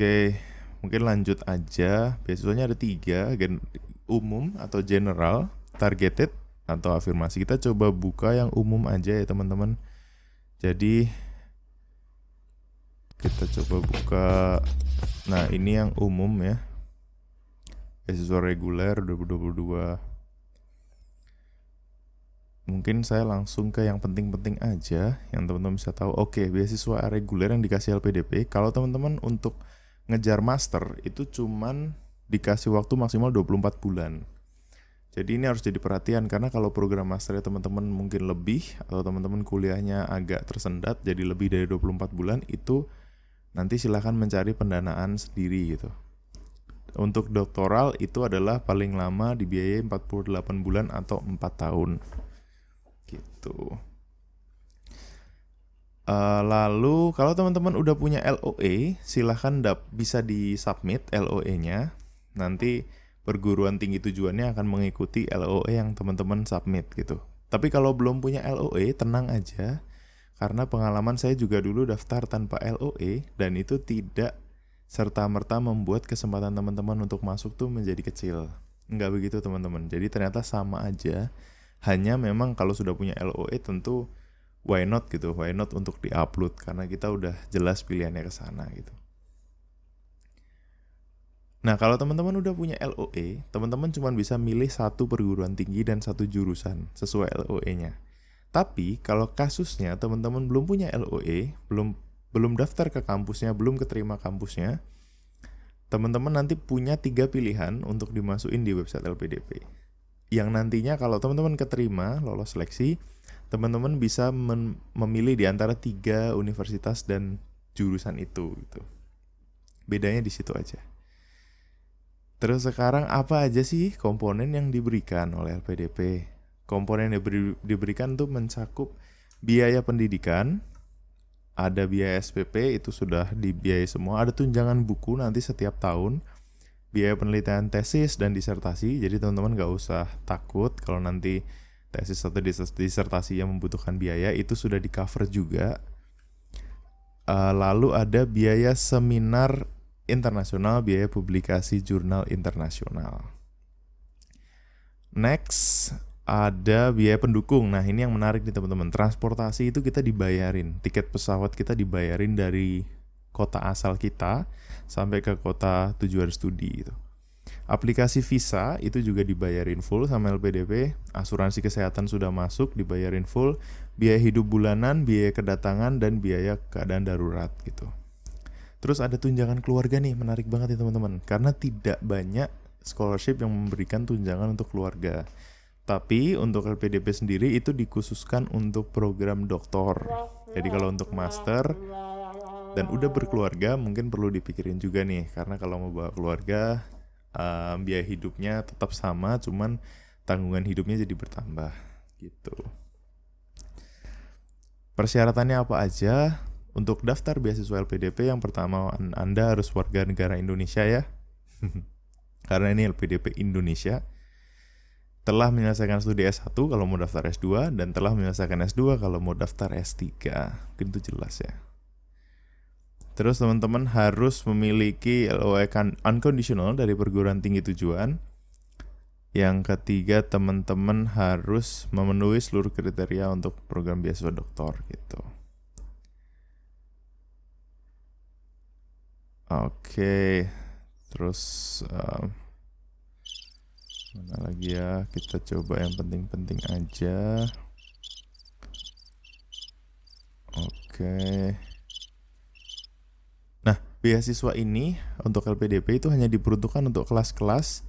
Oke, mungkin lanjut aja. Beasiswanya ada tiga, umum atau general, targeted atau afirmasi. Kita coba buka yang umum aja ya teman-teman. Jadi kita coba buka. Nah ini yang umum ya. Beasiswa reguler 2022. Mungkin saya langsung ke yang penting-penting aja, yang teman-teman bisa tahu. Oke, beasiswa reguler yang dikasih LPDP, kalau teman-teman untuk ngejar master, itu cuman dikasih waktu maksimal 24 bulan. Jadi ini harus jadi perhatian, karena kalau program masternya teman-teman mungkin lebih, atau teman-teman kuliahnya agak tersendat, jadi lebih dari 24 bulan, itu nanti silahkan mencari pendanaan sendiri gitu. Untuk doktoral itu adalah paling lama dibiayai 48 bulan atau 4 tahun. Gitu. Lalu kalau teman-teman udah punya LOE, silahkan bisa di-submit LOE-nya. Nanti perguruan tinggi tujuannya akan mengikuti LOE yang teman-teman submit gitu. Tapi kalau belum punya LOE, tenang aja. Karena pengalaman saya juga dulu daftar tanpa LOE, dan itu tidak serta-merta membuat kesempatan teman-teman untuk masuk tuh menjadi kecil. Nggak begitu teman-teman. Jadi ternyata sama aja. Hanya memang kalau sudah punya LOE tentu why not gitu, why not untuk diupload karena kita udah jelas pilihannya ke sana gitu. Nah kalau teman-teman udah punya LOE, teman-teman cuma bisa milih satu perguruan tinggi dan satu jurusan sesuai LOE-nya. Tapi kalau kasusnya teman-teman belum punya LOE, belum daftar ke kampusnya, belum keterima kampusnya, teman-teman nanti punya 3 pilihan untuk dimasukin di website LPDP. Yang nantinya kalau teman-teman keterima, lolos seleksi, teman-teman bisa memilih di antara 3 universitas dan jurusan itu gitu. Bedanya di situ aja. Terus sekarang apa aja sih komponen yang diberikan oleh LPDP? Komponen yang diberikan tuh mencakup biaya pendidikan, ada biaya SPP itu sudah dibiayai semua, ada tunjangan buku nanti setiap tahun, biaya penelitian tesis dan disertasi. Jadi teman-teman gak usah takut kalau nanti tesis atau disertasi yang membutuhkan biaya, itu sudah di cover juga. Lalu ada biaya seminar internasional, biaya publikasi jurnal internasional. Next ada biaya pendukung. Nah ini yang menarik nih teman-teman. Transportasi itu kita dibayarin, tiket pesawat kita dibayarin dari kota asal kita sampai ke kota tujuan studi gitu. Aplikasi visa itu juga dibayarin full sama LPDP, asuransi kesehatan sudah masuk, dibayarin full, biaya hidup bulanan, biaya kedatangan, dan biaya keadaan darurat gitu. Terus ada tunjangan keluarga nih, menarik banget ya teman-teman, karena tidak banyak scholarship yang memberikan tunjangan untuk keluarga. Tapi untuk LPDP sendiri itu dikhususkan untuk program doktor. Jadi kalau untuk master dan udah berkeluarga mungkin perlu dipikirin juga nih, karena kalau mau bawa keluarga biaya hidupnya tetap sama, cuman tanggungan hidupnya jadi bertambah gitu. Persyaratannya apa aja? Untuk daftar beasiswa LPDP, yang pertama Anda harus warga negara Indonesia ya. Karena ini LPDP Indonesia. Telah menyelesaikan studi S1 kalau mau daftar S2, dan telah menyelesaikan S2 kalau mau daftar S3. Mungkin itu jelas ya. Terus teman-teman harus memiliki LOE unconditional dari perguruan tinggi tujuan. Yang ketiga, teman-teman harus memenuhi seluruh kriteria untuk program beasiswa doktor gitu. Oke, terus mana lagi ya? Kita coba yang penting-penting aja. Oke. Nah, beasiswa ini untuk LPDP itu hanya diperuntukkan untuk kelas-kelas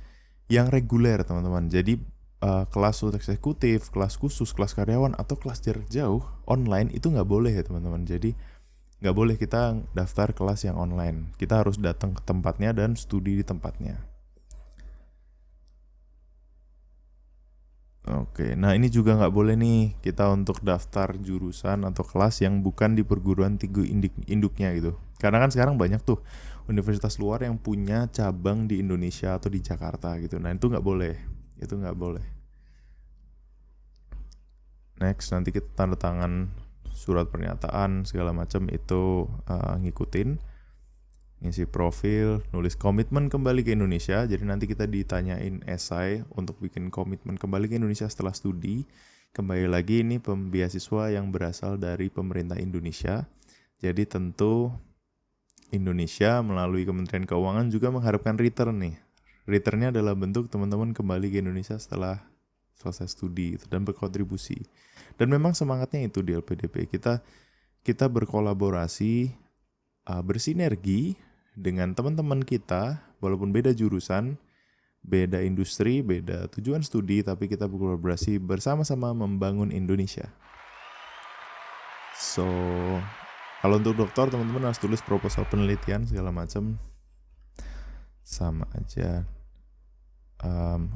yang reguler, teman-teman. Jadi kelas eksekutif, kelas khusus, kelas karyawan, atau kelas jarak jauh online itu nggak boleh ya teman-teman. Jadi nggak boleh kita daftar kelas yang online. Kita harus datang ke tempatnya dan studi di tempatnya. Oke, nah ini juga nggak boleh nih kita untuk daftar jurusan atau kelas yang bukan di perguruan tinggi induknya gitu. Karena kan sekarang banyak tuh universitas luar yang punya cabang di Indonesia atau di Jakarta gitu. Nah itu nggak boleh, itu nggak boleh. Next, nanti kita tanda tangan surat pernyataan segala macam itu ngikutin. ngisi profil, nulis komitmen kembali ke Indonesia. Jadi nanti kita ditanyain esai untuk bikin komitmen kembali ke Indonesia setelah studi. Kembali lagi ini beasiswa yang berasal dari pemerintah Indonesia. Jadi tentu Indonesia melalui Kementerian Keuangan juga mengharapkan return nih. Returnnya adalah bentuk teman-teman kembali ke Indonesia setelah selesai studi dan berkontribusi. Dan memang semangatnya itu di LPDP. Kita berkolaborasi, bersinergi dengan teman-teman kita, walaupun beda jurusan, beda industri, beda tujuan studi, tapi kita berkolaborasi bersama-sama membangun Indonesia. So, kalau untuk dokter, teman-teman harus tulis proposal penelitian segala macam, sama aja.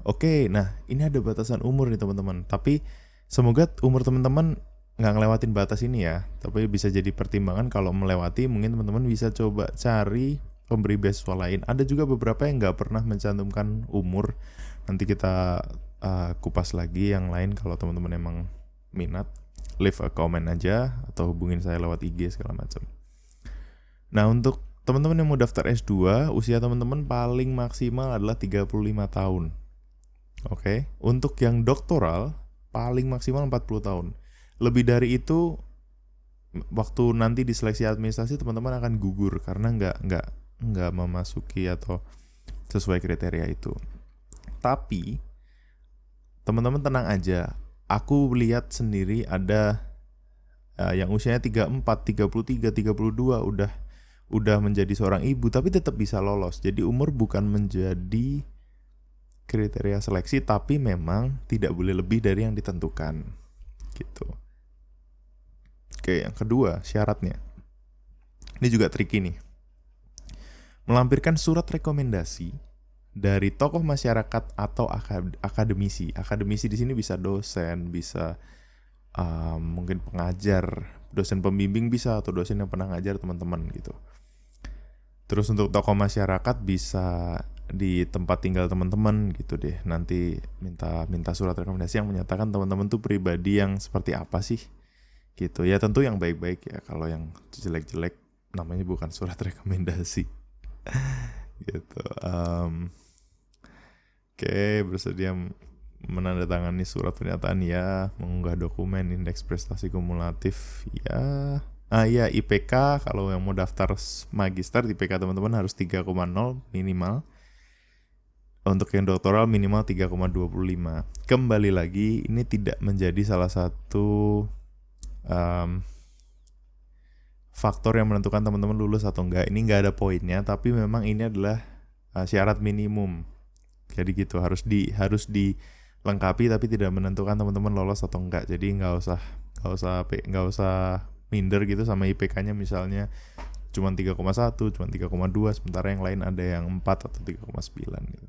Oke, nah ini ada batasan umur nih teman-teman. Tapi semoga umur teman-teman nggak ngelewatin batas ini ya. Tapi bisa jadi pertimbangan kalau melewati, mungkin teman-teman bisa coba cari pemberi beasiswa lain. Ada juga beberapa yang nggak pernah mencantumkan umur. Nanti kita kupas lagi yang lain kalau teman-teman emang minat. Leave a comment aja atau hubungin saya lewat IG segala macam. Nah, untuk teman-teman yang mau daftar S2, usia teman-teman paling maksimal adalah 35 tahun. Oke. Untuk yang doktoral paling maksimal 40 tahun. Lebih dari itu, waktu nanti di seleksi administrasi teman-teman akan gugur karena nggak memasuki atau sesuai kriteria itu. Tapi teman-teman tenang aja. Aku lihat sendiri ada yang usianya 34, 33, 32 udah menjadi seorang ibu tapi tetap bisa lolos. Jadi umur bukan menjadi kriteria seleksi, tapi memang tidak boleh lebih dari yang ditentukan. Gitu. Oke, yang kedua, syaratnya. Ini juga tricky nih. Melampirkan surat rekomendasi dari tokoh masyarakat atau akademisi. Akademisi di sini bisa dosen, bisa mungkin pengajar, dosen pembimbing bisa, atau dosen yang pernah ngajar teman-teman gitu. Terus untuk tokoh masyarakat bisa di tempat tinggal teman-teman gitu deh. Nanti minta surat rekomendasi yang menyatakan teman-teman tuh pribadi yang seperti apa sih gitu. Ya tentu yang baik-baik ya. Kalau yang jelek-jelek namanya bukan surat rekomendasi. Gitu. Oke, bersedia menandatangani surat pernyataan ya, mengunggah dokumen indeks prestasi kumulatif ya. Ya IPK, kalau yang mau daftar magister IPK teman-teman harus 3,0 minimal. Untuk yang doktoral minimal 3,25. Kembali lagi, ini tidak menjadi salah satu faktor yang menentukan teman-teman lulus atau enggak. Ini enggak ada poinnya, tapi memang ini adalah syarat minimum. Jadi gitu, harus dilengkapi tapi tidak menentukan teman-teman lolos atau enggak. Jadi enggak usah minder gitu sama IPK-nya misalnya cuma 3,1, cuma 3,2, sementara yang lain ada yang 4 atau 3,9 gitu.